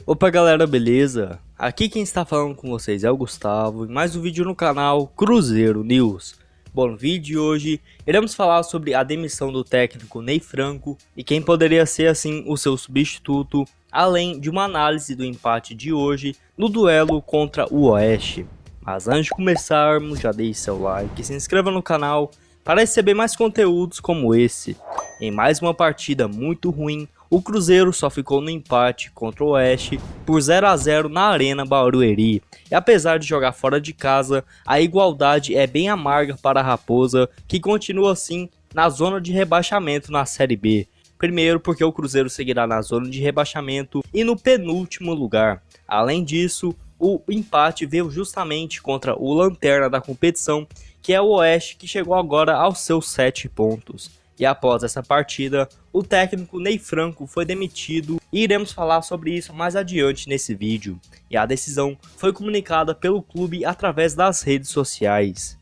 Opa galera, beleza? Aqui quem está falando com vocês é o Gustavo e mais um vídeo no canal Cruzeiro News. Bom, no vídeo de hoje iremos falar sobre a demissão do técnico Ney Franco e quem poderia ser assim o seu substituto, além de uma análise do empate de hoje no duelo contra o Oeste. Mas antes de começarmos, já deixe seu like e se inscreva no canal para receber mais conteúdos como esse. Em mais uma partida muito ruim, o Cruzeiro só ficou no empate contra o Oeste por 0 a 0 na Arena Barueri. E apesar de jogar fora de casa, a igualdade é bem amarga para a Raposa, que continua assim na zona de rebaixamento na Série B. Primeiro porque o Cruzeiro seguirá na zona de rebaixamento e no penúltimo lugar. Além disso, o empate veio justamente contra o lanterna da competição, que é o Oeste, que chegou agora aos seus 7 pontos. E após essa partida, o técnico Ney Franco foi demitido e iremos falar sobre isso mais adiante nesse vídeo. E a decisão foi comunicada pelo clube através das redes sociais.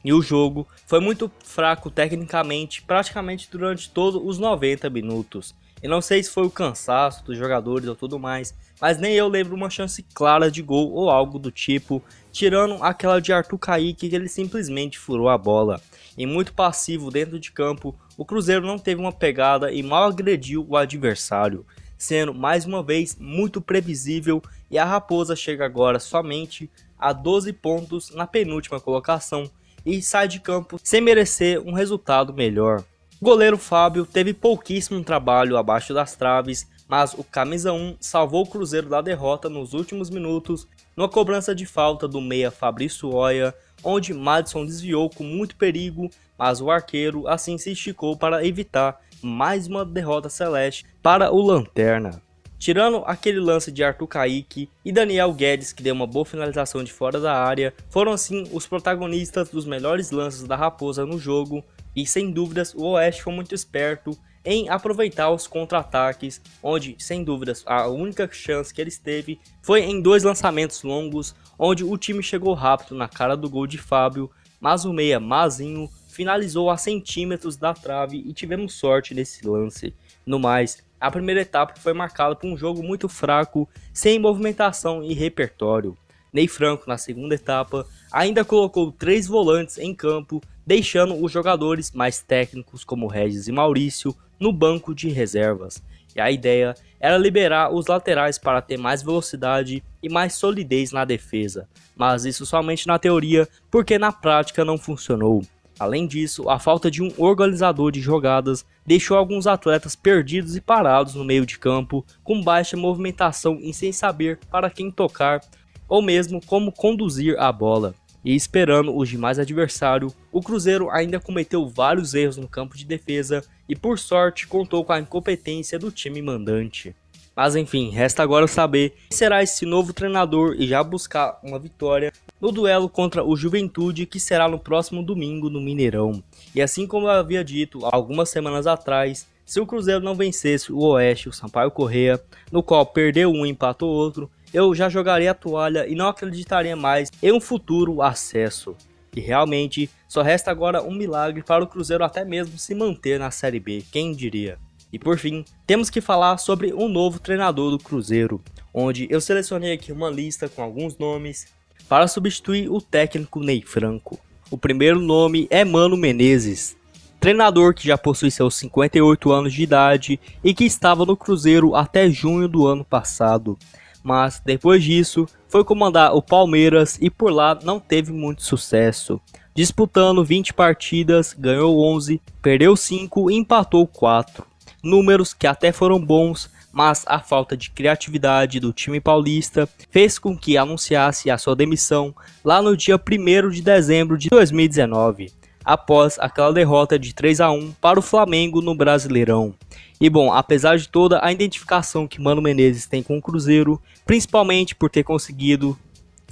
E o jogo foi muito fraco tecnicamente, praticamente durante todos os 90 minutos. Eu não sei se foi o cansaço dos jogadores ou tudo mais, mas nem eu lembro uma chance clara de gol ou algo do tipo, tirando aquela de Arthur Kaique que ele simplesmente furou a bola. E muito passivo dentro de campo, o Cruzeiro não teve uma pegada e mal agrediu o adversário, sendo mais uma vez muito previsível, e a Raposa chega agora somente a 12 pontos na penúltima colocação e sai de campo sem merecer um resultado melhor. O goleiro Fábio teve pouquíssimo trabalho abaixo das traves, mas o camisa 1 salvou o Cruzeiro da derrota nos últimos minutos, numa cobrança de falta do meia Fabrício Oia, onde Madison desviou com muito perigo, mas o arqueiro assim se esticou para evitar mais uma derrota celeste para o Lanterna. Tirando aquele lance de Arthur Kaique e Daniel Guedes, que deu uma boa finalização de fora da área, foram assim os protagonistas dos melhores lances da Raposa no jogo, e sem dúvidas o Oeste foi muito esperto em aproveitar os contra-ataques, onde sem dúvidas a única chance que eles teve foi em 2 lançamentos longos, onde o time chegou rápido na cara do gol de Fábio, mas o meia Mazinho finalizou a centímetros da trave e tivemos sorte nesse lance. No mais, a primeira etapa foi marcada por um jogo muito fraco, sem movimentação e repertório. Ney Franco, na segunda etapa, ainda colocou 3 volantes em campo, deixando os jogadores mais técnicos como Regis e Maurício no banco de reservas. E a ideia era liberar os laterais para ter mais velocidade e mais solidez na defesa, mas isso somente na teoria, porque na prática não funcionou. Além disso, a falta de um organizador de jogadas deixou alguns atletas perdidos e parados no meio de campo, com baixa movimentação e sem saber para quem tocar ou mesmo como conduzir a bola. E esperando os demais adversários, o Cruzeiro ainda cometeu vários erros no campo de defesa e por sorte contou com a incompetência do time mandante. Mas enfim, resta agora saber quem será esse novo treinador e já buscar uma vitória no duelo contra o Juventude, que será no próximo domingo no Mineirão. E assim como eu havia dito algumas semanas atrás, se o Cruzeiro não vencesse o Oeste, o Sampaio Corrêa, no qual perdeu um e empatou outro, eu já jogaria a toalha e não acreditaria mais em um futuro acesso. E realmente só resta agora um milagre para o Cruzeiro até mesmo se manter na Série B, quem diria. E por fim, temos que falar sobre um novo treinador do Cruzeiro, onde eu selecionei aqui uma lista com alguns nomes para substituir o técnico Ney Franco. O primeiro nome é Mano Menezes, treinador que já possui seus 58 anos de idade e que estava no Cruzeiro até junho do ano passado. Mas depois disso foi comandar o Palmeiras e por lá não teve muito sucesso. Disputando 20 partidas, ganhou 11, perdeu 5 e empatou 4. Números que até foram bons, mas a falta de criatividade do time paulista fez com que anunciasse a sua demissão lá no dia 1º de dezembro de 2019, após aquela derrota de 3 a 1 para o Flamengo no Brasileirão. E bom, apesar de toda a identificação que Mano Menezes tem com o Cruzeiro, principalmente por ter conseguido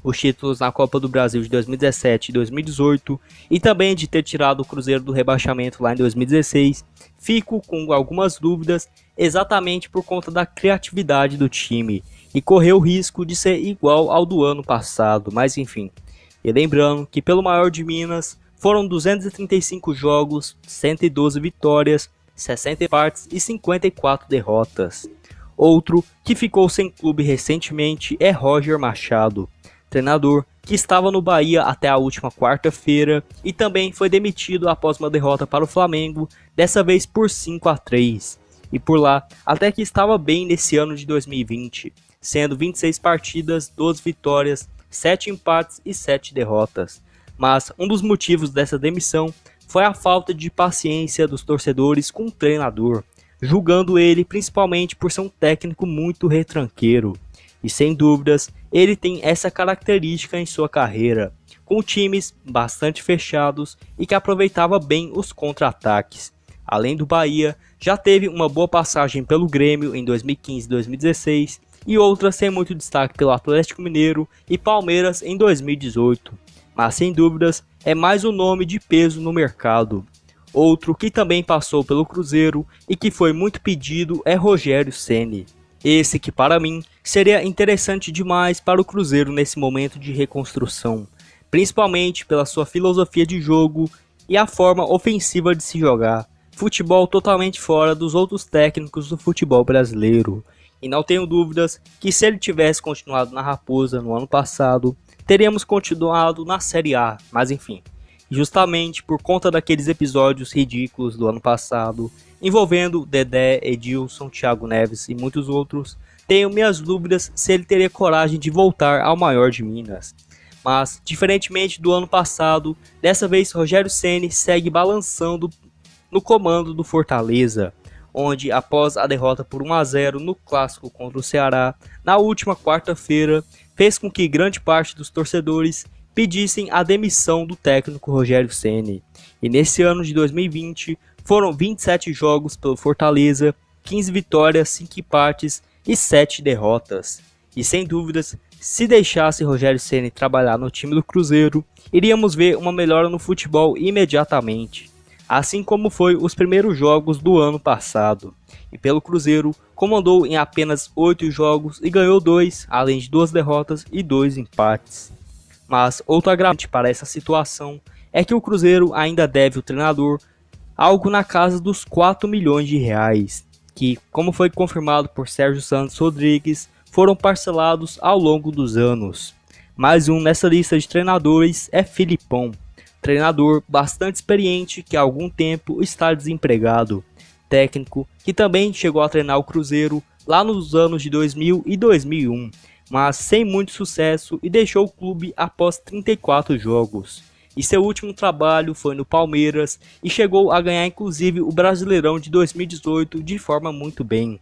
os títulos na Copa do Brasil de 2017 e 2018 e também de ter tirado o Cruzeiro do rebaixamento lá em 2016, fico com algumas dúvidas exatamente por conta da criatividade do time e correu o risco de ser igual ao do ano passado, mas enfim. E lembrando que pelo maior de Minas foram 235 jogos, 112 vitórias, 60 empates e 54 derrotas. Outro que ficou sem clube recentemente é Roger Machado, treinador que estava no Bahia até a última quarta-feira e também foi demitido após uma derrota para o Flamengo, dessa vez por 5-3. E por lá, até que estava bem nesse ano de 2020, sendo 26 partidas, 12 vitórias, 7 empates e 7 derrotas. Mas um dos motivos dessa demissão foi a falta de paciência dos torcedores com o treinador, julgando ele principalmente por ser um técnico muito retranqueiro. E sem dúvidas, ele tem essa característica em sua carreira, com times bastante fechados e que aproveitava bem os contra-ataques. Além do Bahia, já teve uma boa passagem pelo Grêmio em 2015 e 2016 e outras sem muito destaque pelo Atlético Mineiro e Palmeiras em 2018. Mas sem dúvidas, é mais um nome de peso no mercado. Outro que também passou pelo Cruzeiro e que foi muito pedido é Rogério Ceni. Esse que para mim seria interessante demais para o Cruzeiro nesse momento de reconstrução, principalmente pela sua filosofia de jogo e a forma ofensiva de se jogar, futebol totalmente fora dos outros técnicos do futebol brasileiro. E não tenho dúvidas que se ele tivesse continuado na Raposa no ano passado, teríamos continuado na Série A, mas enfim. Justamente por conta daqueles episódios ridículos do ano passado, envolvendo Dedé, Edilson, Thiago Neves e muitos outros, tenho minhas dúvidas se ele teria coragem de voltar ao maior de Minas. Mas, diferentemente do ano passado, dessa vez Rogério Ceni segue balançando no comando do Fortaleza, onde após a derrota por 1-0 no clássico contra o Ceará, na última quarta-feira, fez com que grande parte dos torcedores pedissem a demissão do técnico Rogério Ceni. E nesse ano de 2020, foram 27 jogos pelo Fortaleza, 15 vitórias, 5 empates e 7 derrotas. E sem dúvidas, se deixasse Rogério Ceni trabalhar no time do Cruzeiro, iríamos ver uma melhora no futebol imediatamente, assim como foi os primeiros jogos do ano passado. E pelo Cruzeiro, comandou em apenas 8 jogos e ganhou 2, além de 2 derrotas e 2 empates. Mas outro agravante para essa situação é que o Cruzeiro ainda deve ao treinador algo na casa dos 4 milhões de reais, que, como foi confirmado por Sérgio Santos Rodrigues, foram parcelados ao longo dos anos. Mais um nessa lista de treinadores é Filipão, treinador bastante experiente que há algum tempo está desempregado, técnico que também chegou a treinar o Cruzeiro lá nos anos de 2000 e 2001, mas sem muito sucesso e deixou o clube após 34 jogos. E seu último trabalho foi no Palmeiras e chegou a ganhar inclusive o Brasileirão de 2018 de forma muito bem,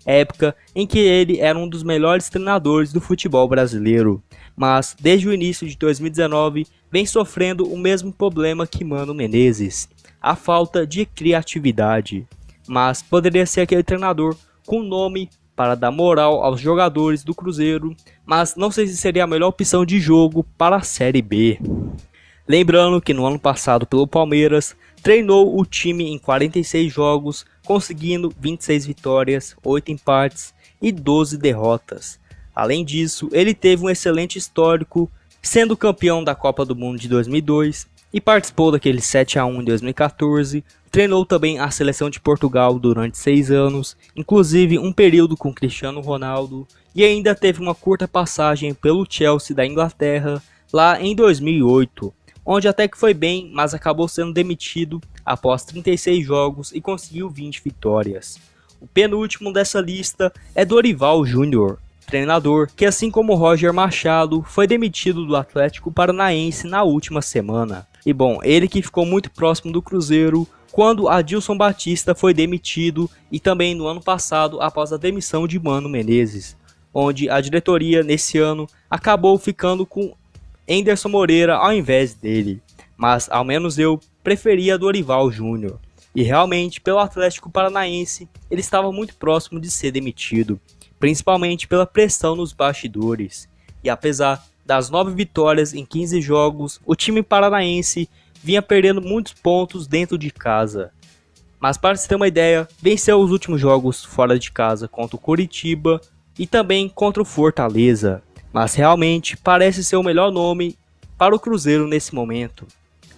época em que ele era um dos melhores treinadores do futebol brasileiro, mas desde o início de 2019 vem sofrendo o mesmo problema que Mano Menezes, a falta de criatividade. Mas poderia ser aquele treinador com nome para dar moral aos jogadores do Cruzeiro, mas não sei se seria a melhor opção de jogo para a Série B. Lembrando que no ano passado pelo Palmeiras, treinou o time em 46 jogos, conseguindo 26 vitórias, 8 empates e 12 derrotas. Além disso, ele teve um excelente histórico, sendo campeão da Copa do Mundo de 2002 e participou daquele 7-1 em 2014, treinou também a seleção de Portugal durante 6 anos, inclusive um período com Cristiano Ronaldo, e ainda teve uma curta passagem pelo Chelsea da Inglaterra, lá em 2008, onde até que foi bem, mas acabou sendo demitido após 36 jogos e conseguiu 20 vitórias. O penúltimo dessa lista é Dorival Júnior, treinador que, assim como Roger Machado, foi demitido do Atlético Paranaense na última semana. E bom, ele que ficou muito próximo do Cruzeiro quando Adilson Batista foi demitido e também no ano passado após a demissão de Mano Menezes, onde a diretoria nesse ano acabou ficando com Anderson Moreira ao invés dele, mas ao menos eu preferia Dorival Júnior. E realmente, pelo Atlético Paranaense, ele estava muito próximo de ser demitido, principalmente pela pressão nos bastidores. E apesar das 9 vitórias em 15 jogos, o time paranaense vinha perdendo muitos pontos dentro de casa. Mas para se ter uma ideia, venceu os últimos jogos fora de casa contra o Coritiba e também contra o Fortaleza. Mas realmente parece ser o melhor nome para o Cruzeiro nesse momento,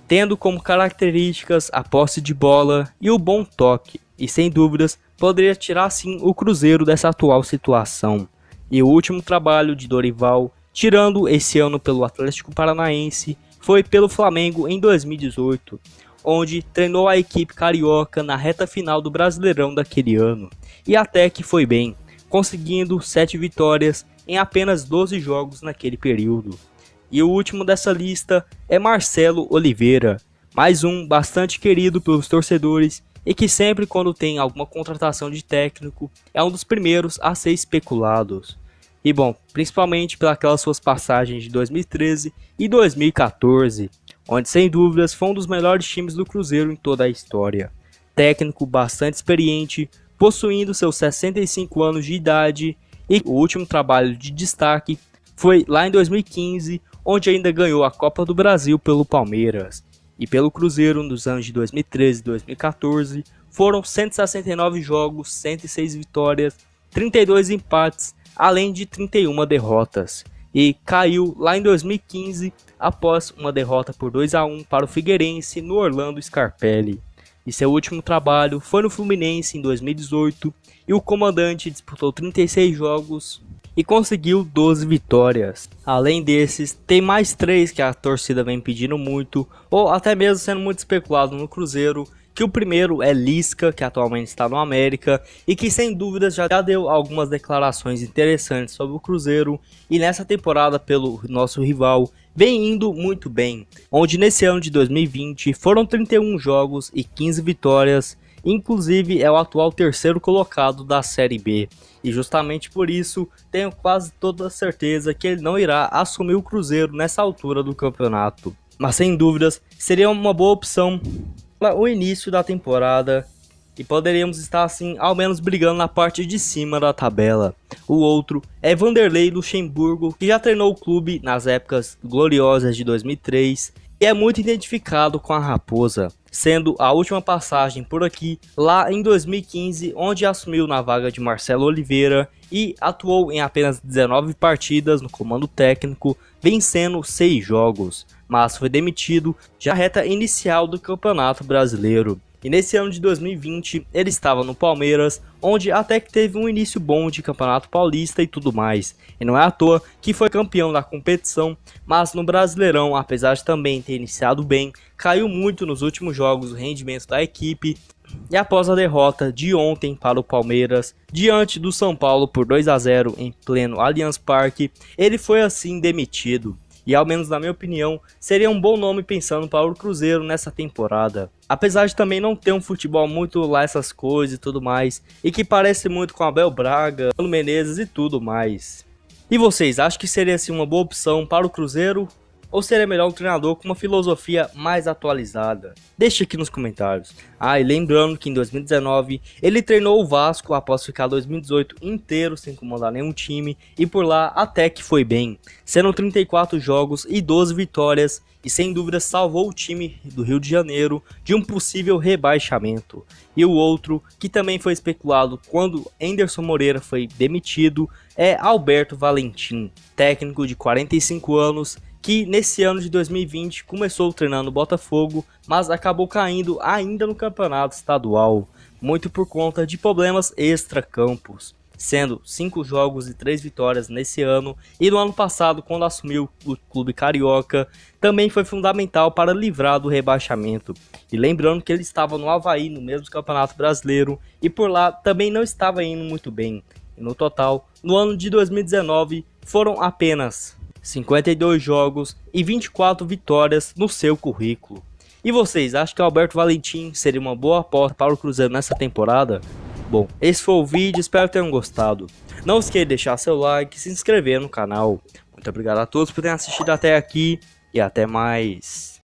tendo como características a posse de bola e o bom toque, e sem dúvidas poderia tirar sim o Cruzeiro dessa atual situação. E o último trabalho de Dorival, tirando esse ano pelo Atlético Paranaense, foi pelo Flamengo em 2018, onde treinou a equipe carioca na reta final do Brasileirão daquele ano, e até que foi bem, conseguindo 7 vitórias em apenas 12 jogos naquele período. E o último dessa lista é Marcelo Oliveira, mais um bastante querido pelos torcedores e que sempre quando tem alguma contratação de técnico é um dos primeiros a ser especulados. E bom, principalmente pelas suas passagens de 2013 e 2014, onde sem dúvidas foi um dos melhores times do Cruzeiro em toda a história. Técnico bastante experiente, possuindo seus 65 anos de idade, e o último trabalho de destaque foi lá em 2015, onde ainda ganhou a Copa do Brasil pelo Palmeiras. E pelo Cruzeiro nos anos de 2013 e 2014 foram 169 jogos, 106 vitórias, 32 empates, além de 31 derrotas. E caiu lá em 2015 após uma derrota por 2-1 para o Figueirense no Orlando Scarpelli. E seu último trabalho foi no Fluminense em 2018 e o comandante disputou 36 jogos e conseguiu 12 vitórias. Além desses, tem mais 3 que a torcida vem pedindo muito, ou até mesmo sendo muito especulado no Cruzeiro, que o primeiro é Lisca, que atualmente está no América, e que sem dúvidas já deu algumas declarações interessantes sobre o Cruzeiro, e nessa temporada pelo nosso rival, vem indo muito bem, onde nesse ano de 2020 foram 31 jogos e 15 vitórias, inclusive é o atual terceiro colocado da Série B, e justamente por isso tenho quase toda certeza que ele não irá assumir o Cruzeiro nessa altura do campeonato. Mas sem dúvidas seria uma boa opção para o início da temporada e poderíamos estar assim ao menos brigando na parte de cima da tabela. O outro é Vanderlei Luxemburgo, que já treinou o clube nas épocas gloriosas de 2003 e é muito identificado com a Raposa, sendo a última passagem por aqui lá em 2015, onde assumiu na vaga de Marcelo Oliveira e atuou em apenas 19 partidas no comando técnico, vencendo 6 jogos, mas foi demitido já na reta inicial do Campeonato Brasileiro. E nesse ano de 2020 ele estava no Palmeiras, onde até que teve um início bom de Campeonato Paulista e tudo mais. E não é à toa que foi campeão da competição, mas no Brasileirão, apesar de também ter iniciado bem, caiu muito nos últimos jogos o rendimento da equipe. E após a derrota de ontem para o Palmeiras, diante do São Paulo por 2-0 em pleno Allianz Parque, ele foi assim demitido. E ao menos na minha opinião, seria um bom nome pensando para o Cruzeiro nessa temporada. Apesar de também não ter um futebol muito lá essas coisas e tudo mais, e que parece muito com Abel Braga, Mano Menezes e tudo mais. E vocês, acham que seria assim uma boa opção para o Cruzeiro? Ou seria melhor um treinador com uma filosofia mais atualizada? Deixe aqui nos comentários. E lembrando que em 2019 ele treinou o Vasco após ficar 2018 inteiro sem comandar nenhum time e por lá até que foi bem, sendo 34 jogos e 12 vitórias e sem dúvida salvou o time do Rio de Janeiro de um possível rebaixamento. E o outro, que também foi especulado quando Anderson Moreira foi demitido, é Alberto Valentim, técnico de 45 anos, que nesse ano de 2020 começou treinando o Botafogo, mas acabou caindo ainda no campeonato estadual, muito por conta de problemas extra-campos, sendo 5 jogos e 3 vitórias nesse ano, e no ano passado, quando assumiu o clube carioca, também foi fundamental para livrar do rebaixamento. E lembrando que ele estava no Avaí, no mesmo campeonato brasileiro, e por lá também não estava indo muito bem. E no total, no ano de 2019, foram apenas 52 jogos e 24 vitórias no seu currículo. E vocês, acham que o Alberto Valentim seria uma boa aposta para o Cruzeiro nessa temporada? Bom, esse foi o vídeo, espero que tenham gostado. Não esqueça de deixar seu like e se inscrever no canal. Muito obrigado a todos por terem assistido até aqui e até mais.